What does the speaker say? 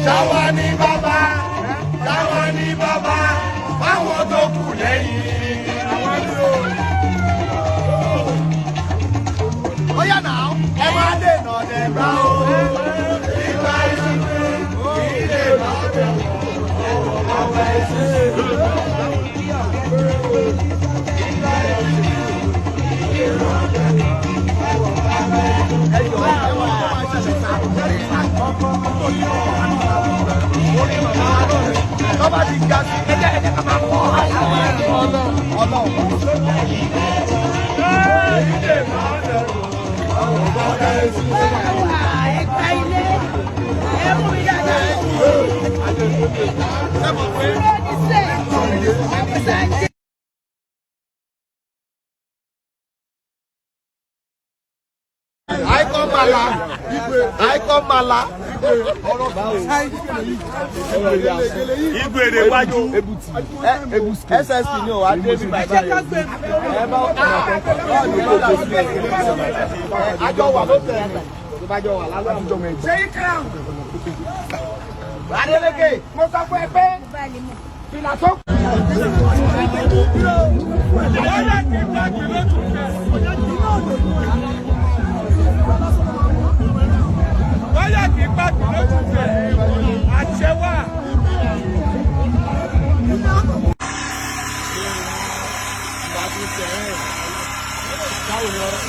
Ṣáwa ni bàbá, ṣáwa ni bàbá, báwọn tó kù lẹ́yìn. Ó yá náà, ẹ máa dènà dẹ̀bà o. Ìgbà ìṣubú, ilé bàbá, ọ̀pọ̀ ìṣubú. Tọ́ba ti ga sí ẹ̀jẹ̀ ká máa kọ́ Ẹ̀ka ilé ẹ̀mú mi dáadáa. Àìkọ́ mala. Igwe de wájú. SSP ni o wa dé bí bàbá yẹn. Ẹ bá àjọ wà ló tẹ̀ ẹ́ ìbájọ wà lálẹ́ àjọ méjì. Ṣé crown? Adélékè, mo sọ fún ẹ pé fìlà tó. Báyà kì í pàtó lójú fẹ̀, àṣẹ wà. Báwo ni ọ̀rọ̀?